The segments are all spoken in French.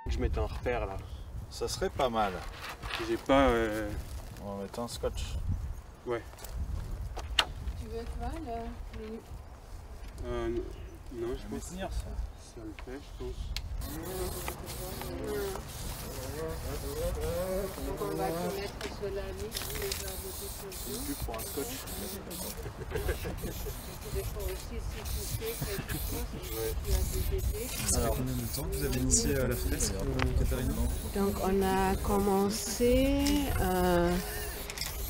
Je mette un repère là. Ça serait pas mal. J'ai pas. On va mettre un scotch. Ouais. Tu veux quoi là Non, je pense tenir ça. Ça le fait, je pense. Donc on va te mettre sur la liste et va voter sur vous. Plus pour un scotch. Tu dépends aussi si tu fais quelque chose, si tu as des idées. Ça fait combien de temps que vous avez initié la fresque, Katharina? Donc on a commencé,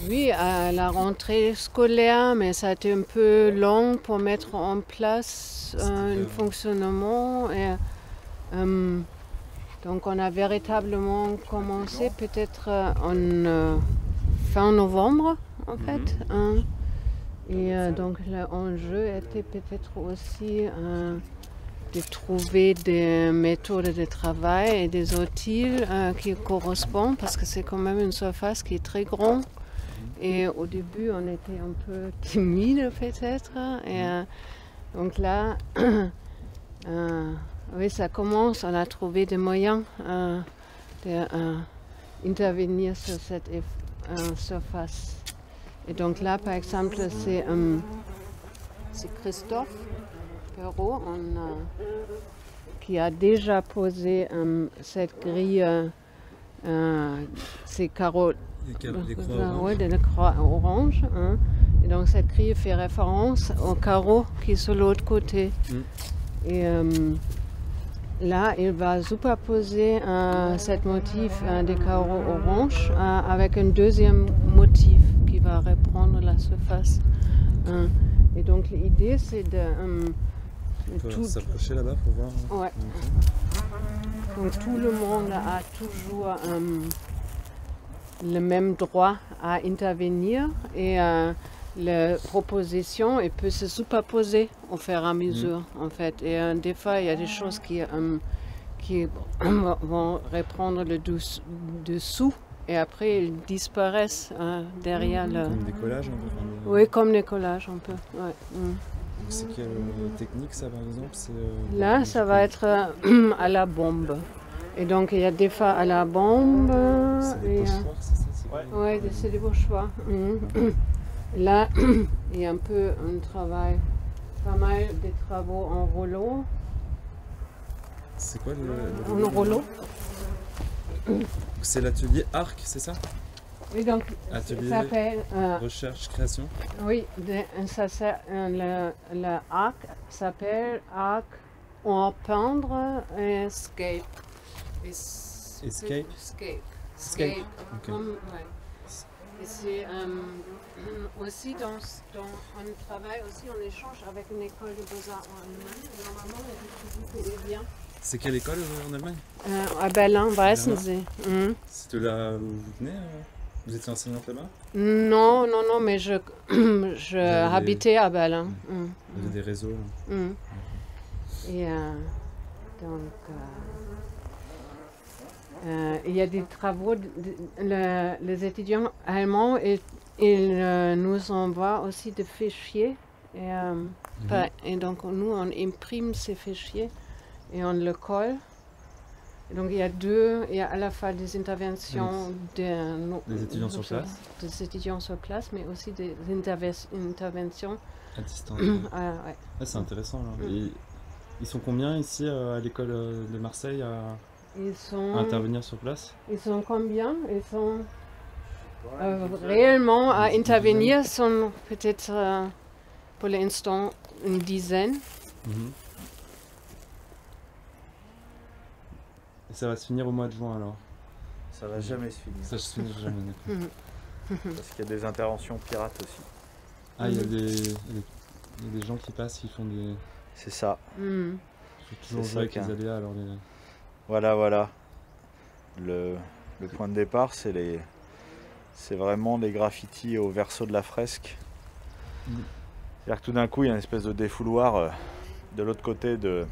oui, à la rentrée scolaire, mais ça a été un peu long pour mettre en place un fonctionnement. Et, donc on a véritablement commencé peut-être en fin novembre en fait. Et donc l'enjeu était peut-être aussi de trouver des méthodes de travail et des outils qui correspondent parce que c'est quand même une surface qui est très grande. Et au début, on était un peu timide peut-être. Et donc là, oui, ça commence. On a trouvé des moyens d'intervenir sur cette surface. Et donc là, par exemple, c'est Christophe Perrault qui a déjà posé cette grille, ces carreaux. Des croix orange. Hein. Et donc cette grille fait référence au carreau qui est sur l'autre côté. Et là, il va superposer cet motif des carreaux orange avec un deuxième motif qui va reprendre la surface. Et donc l'idée, c'est de... on peut s'approcher là-bas pour voir. Ouais. Donc tout le monde a toujours le même droit à intervenir et la proposition elle peut se superposer au fur et à mesure en fait. Et des fois il y a des choses qui vont reprendre le dessous et après ils disparaissent derrière le... Comme des collages un peu. Oui, comme des collages un peu. Ouais. C'est quelle technique ça par exemple? Là ça va être à la bombe. Et donc il y a des fois à la bombe. C'est des pochoirs, c'est ça? Oui, c'est des pochoirs. Là, il y a un peu un travail, pas mal de travaux en rouleau. C'est quoi le En rouleau. C'est l'atelier Arc, c'est ça? Oui, donc Atelier ça s'appelle... recherche, création. Oui, le arc s'appelle arc en peindre et escape. Escape? Escape. Okay. Ouais. Et c'est aussi on travaille aussi en échange avec une école de beaux-arts en Allemagne. Normalement, on vient. C'est quelle école en Allemagne? À Berlin-Weißensee. C'est de là où vous venez? Vous étiez enseignante là-bas? Non, mais je habitais à Berlin. Vous avez des réseaux? Et donc, il y a des travaux, les étudiants allemands, ils nous envoient aussi des fichiers. Et donc, nous, on imprime ces fichiers et on le colle. Et donc, il y a à la fois des interventions des étudiants sur place. Des étudiants sur place, mais aussi des interventions à distance. Ouais. C'est intéressant. Là. Ils sont combien ici à l'école de Marseille à intervenir sur place? Ils sont combien? Ils sont réellement à intervenir, sont peut-être pour l'instant une dizaine. Et ça va se finir au mois de juin alors? Ça va jamais se finir. Ça se finira jamais, d'accord. Parce qu'il y a des interventions pirates aussi. Ah, il y a des gens qui passent, qui font des... C'est ça. Ils faut toujours C'est jouer avec ça les aléas. Alors Voilà. Le point de départ, c'est vraiment les graffitis au verso de la fresque. C'est-à-dire que tout d'un coup, il y a une espèce de défouloir de l'autre côté de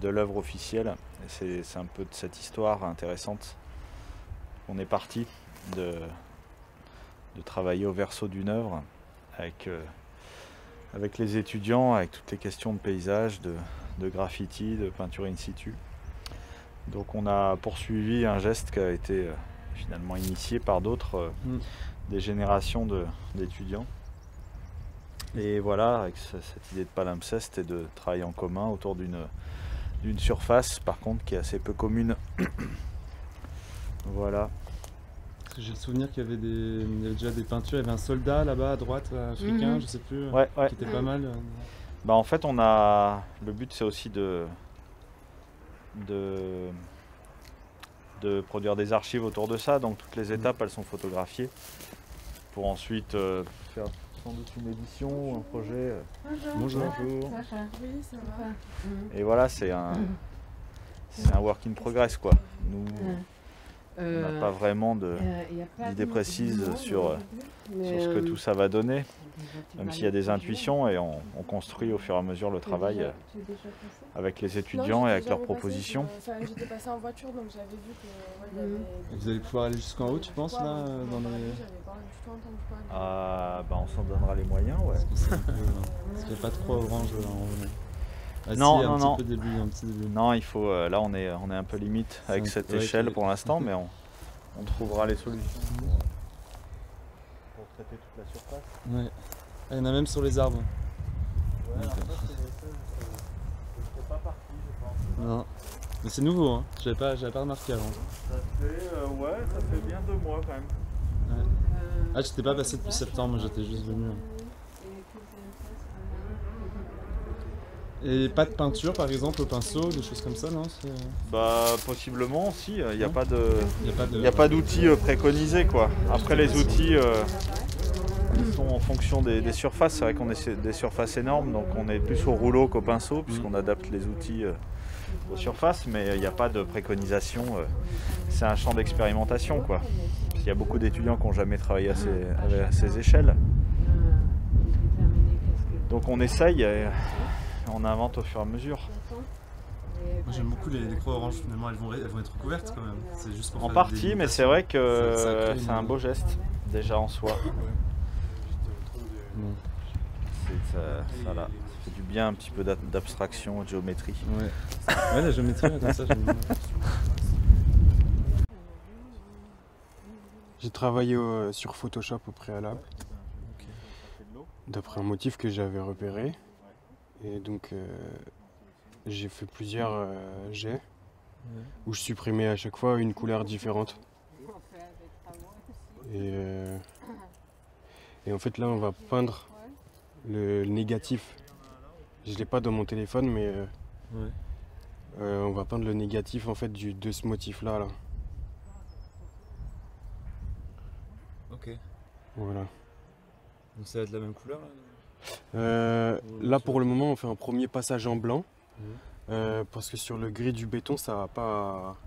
l'œuvre officielle. Et c'est un peu de cette histoire intéressante. On est parti de travailler au verso d'une œuvre avec les étudiants, avec toutes les questions de paysage, de graffiti, de peinture in situ. Donc on a poursuivi un geste qui a été finalement initié par d'autres, des générations d'étudiants. Et voilà, avec cette idée de palimpseste et de travailler en commun autour d'une surface, par contre, qui est assez peu commune. Voilà. Parce que j'ai le souvenir qu'il y avait déjà des peintures. Il y avait un soldat là-bas à droite, africain, je sais plus, Ouais. qui était pas mal. Bah en fait, le but, c'est aussi de produire des archives autour de ça. Donc toutes les étapes, elles sont photographiées pour ensuite faire sans doute une édition ou un projet. Bonjour. Bonjour. Oui, ça va. Et voilà, c'est un work in progress, quoi. Nous, on n'a pas vraiment d'idée précise sur ce que tout ça va donner, même s'il y a des intuitions, et on construit au fur et à mesure le travail avec les étudiants et avec leurs propositions. J'étais passée en voiture, donc j'avais vu que y avait... Vous allez pouvoir aller jusqu'en haut, tu penses, là dans les... J'avais pas du tout entendu parler. Ah, bah on s'en donnera les moyens, ouais. Parce qu'il n'y a pas de croix orange en haut. Ah, Non, si, non, un non. petit peu début, un petit début. Non, il faut. Là, on est un peu limite avec cette échelle pour l'instant, mais on trouvera les solutions pour traiter toute la surface. Ouais. Ah, il y en a même sur les arbres. Ouais, alors ça, c'est pas parti, je pense. Non. Mais c'est nouveau, hein. J'avais pas remarqué avant. Ça fait bien 2 mois quand même. Ouais. Ah, j'étais pas passé depuis septembre, j'étais juste venu. Et pas de peinture par exemple au pinceau, des choses comme ça, non? Bah possiblement aussi, il n'y a pas Il y a pas d'outils préconisés, quoi. Après les outils ils sont en fonction des surfaces, c'est vrai qu'on est des surfaces énormes, donc on est plus au rouleau qu'au pinceau puisqu'on adapte les outils aux surfaces, mais il n'y a pas de préconisation, c'est un champ d'expérimentation, quoi. Il y a beaucoup d'étudiants qui n'ont jamais travaillé à ces échelles. Donc on essaye. On invente au fur et à mesure. Moi j'aime beaucoup les croix oranges, finalement elles vont être recouvertes quand même. C'est juste pour en faire partie, mais c'est vrai que c'est un une... beau geste déjà en soi. Ça fait du bien un petit peu d'abstraction, de géométrie. Ouais, la géométrie comme ça j'aime bien. J'ai travaillé sur Photoshop au préalable, d'après un motif que j'avais repéré. Et donc j'ai fait plusieurs jets où je supprimais à chaque fois une couleur différente. Et en fait là on va peindre le négatif. Je l'ai pas dans mon téléphone, mais on va peindre le négatif en fait de ce motif là. Ok. Voilà. Donc ça va être la même couleur là? Là pour le moment on fait un premier passage en blanc parce que sur le gris du béton ça va pas,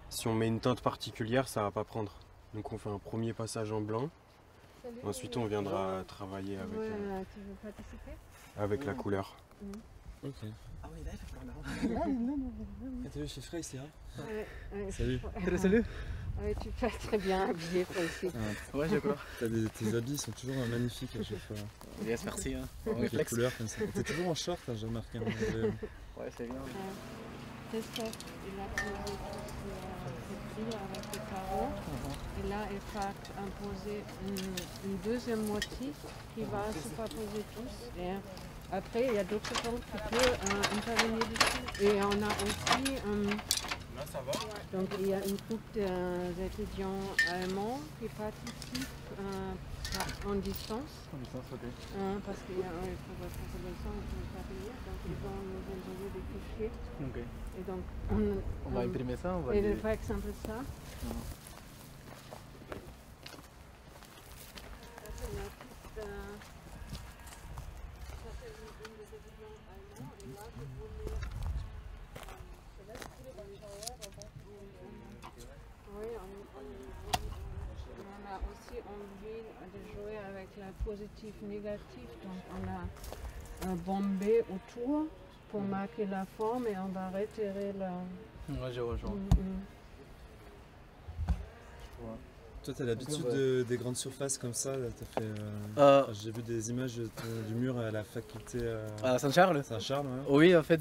si on met une teinte particulière ça va pas prendre, donc on fait un premier passage en blanc. Ensuite on viendra travailler avec la couleur. Ok. Ah oui, là il faut t'as vu chez Frey ici, hein? Salut. Salut. Ouais, tu peux très bien habillé toi aussi. Ouais, d'accord. Tes habits sont toujours magnifiques à chaque fois. Yes, merci. Hein. Avec les couleurs comme ça. T'es toujours en short, hein, j'ai remarqué. Ouais, c'est bien. Christophe, il a posé ses prix avec les carreaux. Et là, il va imposer une deuxième motif qui va superposer tous. Et après, il y a d'autres gens qui peuvent intervenir dessus. Et on a aussi... Là ça va. Donc il y a une groupe d'étudiants allemands qui participent en distance. En distance, ok. Parce qu'il y a il faut passer le sang, il faut faire donc ils vont nous envoyer des fichiers. Ok. Et donc On va imprimer ça, on va... Et par exemple ça. Oui, on a aussi envie de jouer avec la positive négative. Donc on a un bombé autour pour marquer la forme et on va retirer la... Ouais, je rejoins. Toi, tu as l'habitude des grandes surfaces comme ça. J'ai vu des images du mur à la faculté À Saint-Charles. Saint-Charles, ouais. Oui, en fait,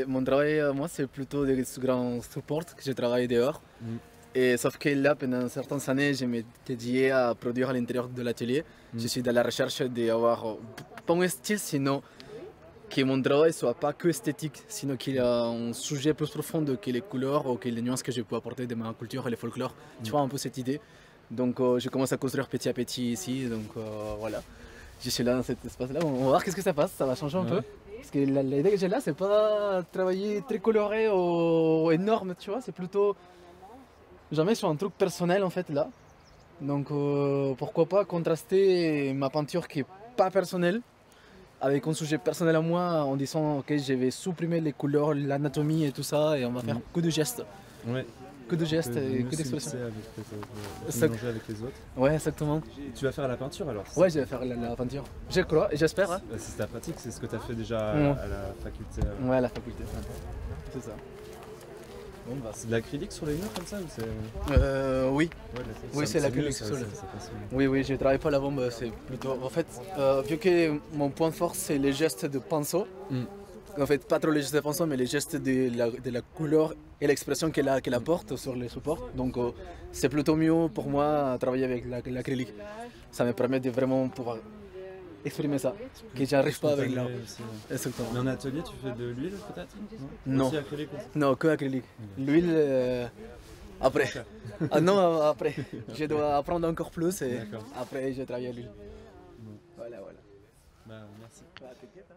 mon travail, moi, c'est plutôt des grands supports que j'ai travaillé dehors. Et sauf que là, pendant certaines années, je me dédié à produire à l'intérieur de l'atelier. Je suis dans la recherche d'avoir pas un style, sinon que mon travail ne soit pas que esthétique, sinon qu'il y a un sujet plus profond que les couleurs ou que les nuances que je peux apporter de ma culture et le folklore. Tu vois un peu cette idée. Donc je commence à construire petit à petit ici. Donc voilà, je suis là dans cet espace-là. On va voir qu'est-ce que ça passe, ça va changer un peu. Parce que l'idée que j'ai là, c'est pas travailler très coloré ou énorme, tu vois. C'est plutôt jamais sur un truc personnel en fait là. Donc pourquoi pas contraster ma peinture qui est pas personnelle avec un sujet personnel à moi en disant ok, je vais supprimer les couleurs, l'anatomie et tout ça et on va faire que de gestes. Ouais. Que de gestes et que d'expressions. Mélanger avec les autres. Ouais, exactement. Tu vas faire la peinture alors? Ouais, je vais faire la peinture. Je crois et j'espère. Hein. C'est ta pratique, c'est ce que tu as fait déjà à la faculté. Ouais, à la faculté. C'est ça. Bon, bah, c'est de l'acrylique sur les murs comme ça ou c'est... Oui. Ouais, oui, c'est l'acrylique sur les murs. Oui, je travaille pas la bombe, c'est plutôt... En fait, vu que mon point fort c'est les gestes de pinceau, en fait, pas trop les gestes de pinceau, mais les gestes de la couleur et l'expression qu'elle apporte sur les supports. Donc c'est plutôt mieux pour moi travailler avec l'acrylique. Ça me permet de vraiment pouvoir exprimer ça, que j'arrive pas avec l'art. Exactement. Mais en atelier, tu fais de l'huile peut-être? Non. Aussi acrylique aussi? Non, que acrylique. L'huile, après. Ah non, après. Je dois apprendre encore plus et après je travaille à l'huile. Bon. Voilà. Bah, merci. Bah, t'inquiète, hein.